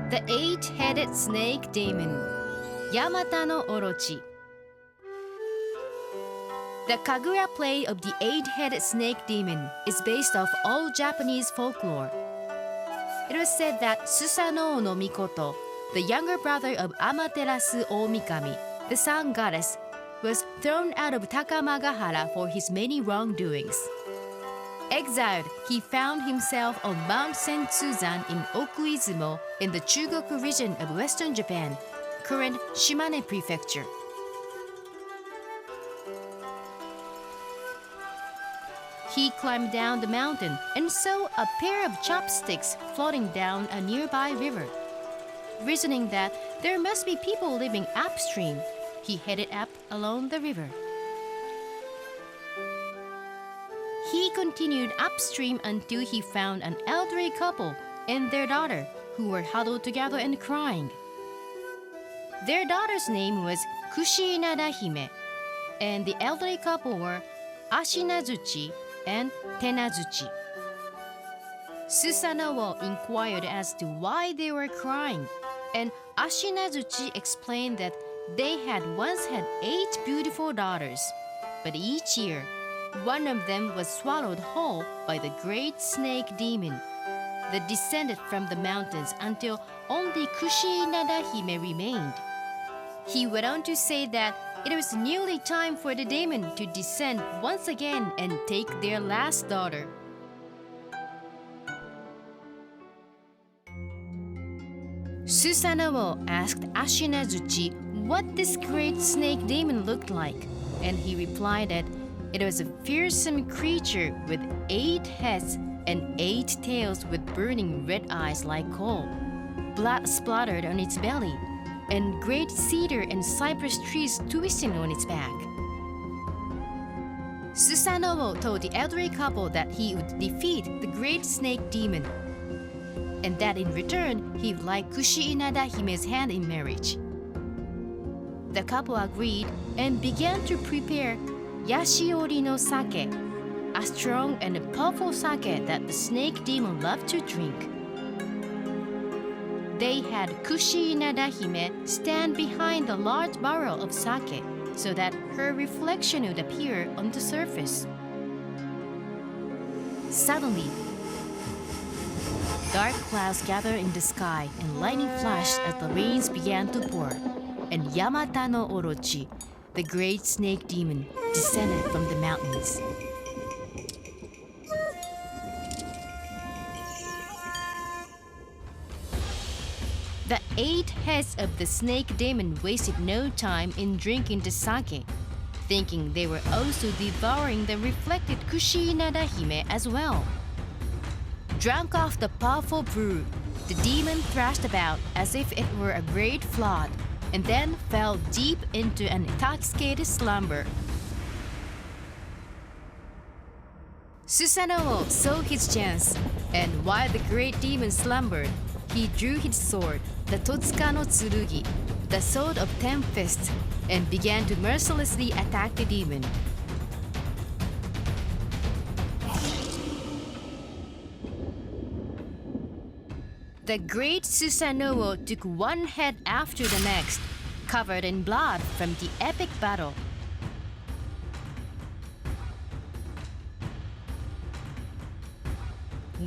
The Eight-Headed Snake Demon, Yamata no Orochi. The Kagura play of the Eight-Headed Snake Demon is based off old Japanese folklore. It was said that Susanoo no Mikoto, the younger brother of Amaterasu Oomikami, the sun goddess, was thrown out of Takamagahara for his many wrongdoings. Exiled, he found himself on Mount Sensuzan in Okuizumo in the Chugoku region of western Japan, current Shimane Prefecture. He climbed down the mountain and saw a pair of chopsticks floating down a nearby river. Reasoning that there must be people living upstream, he headed up along the river. He continued upstream until he found an elderly couple and their daughter, who were huddled together and crying. Their daughter's name was Kushi-inada Hime, and the elderly couple were Ashinazuchi and Tenazuchi. Susanoo inquired as to why they were crying, and Ashinazuchi explained that they had once had 8 beautiful daughters, but each year, one of them was swallowed whole by the great snake demon that descended from the mountains until only Kushi-inada Hime remained. He went on to say that it was nearly time for the demon to descend once again and take their last daughter. Susanoo asked Ashinazuchi what this great snake demon looked like, and he replied that it was a fearsome creature with 8 heads and 8 tails with burning red eyes like coal, blood splattered on its belly, and great cedar and cypress trees twisting on its back. Susanoo told the elderly couple that he would defeat the great snake demon, and that in return he would like Kushi-inada Hime's hand in marriage. The couple agreed and began to prepare Yashiori no sake, a strong and powerful sake that the snake demon loved to drink. They had Kushi-inada Hime stand behind the large barrel of sake so that her reflection would appear on the surface. Suddenly, dark clouds gathered in the sky and lightning flashed as the rains began to pour, and Yamata no Orochi, the great snake demon, descended from the mountains. The 8 heads of the snake demon wasted no time in drinking the sake, thinking they were also devouring the reflected Kushi-inada Hime as well. Drunk off the powerful brew, the demon thrashed about as if it were a great flood, and then fell deep into an intoxicated slumber. Susanoo saw his chance, and while the great demon slumbered, he drew his sword, the Totsuka no Tsurugi, the sword of 10 fists, and began to mercilessly attack the demon. The great Susanoo took one head after the next, covered in blood from the epic battle.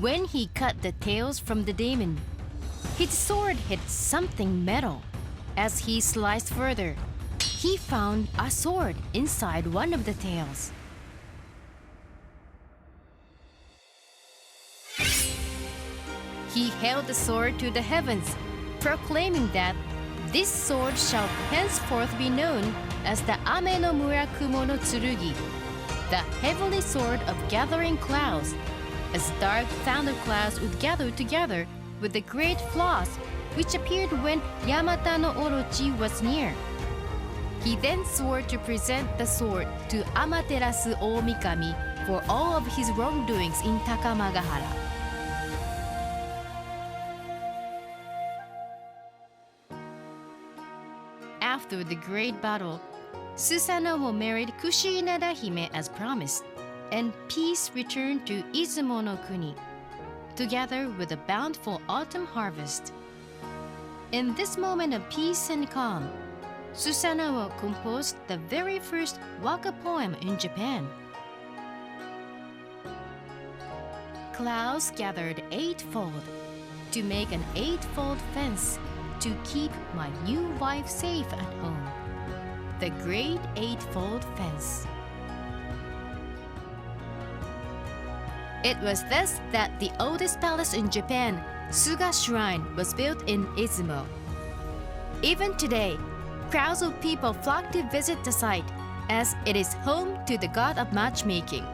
When he cut the tails from the demon, his sword hit something metal. As he sliced further, he found a sword inside one of the tails. He held the sword to the heavens, proclaiming that this sword shall henceforth be known as the Ame no Murakumo no Tsurugi, the heavenly sword of gathering clouds, as dark thunderclouds would gather together with the great flaws which appeared when Yamata no Orochi was near. He then swore to present the sword to Amaterasu Oomikami for all of his wrongdoings in Takamagahara. After the great battle, Susanoo married Kushi-inada Hime as promised, and peace returned to Izumo no Kuni, together with a bountiful autumn harvest. In this moment of peace and calm, Susanoo composed the very first waka poem in Japan. Clouds gathered eightfold to make an eightfold fence to keep my new wife safe at home. The Great Eightfold Fence. It was thus that the oldest palace in Japan, Suga Shrine, was built in Izumo. Even today, crowds of people flock to visit the site as it is home to the god of matchmaking.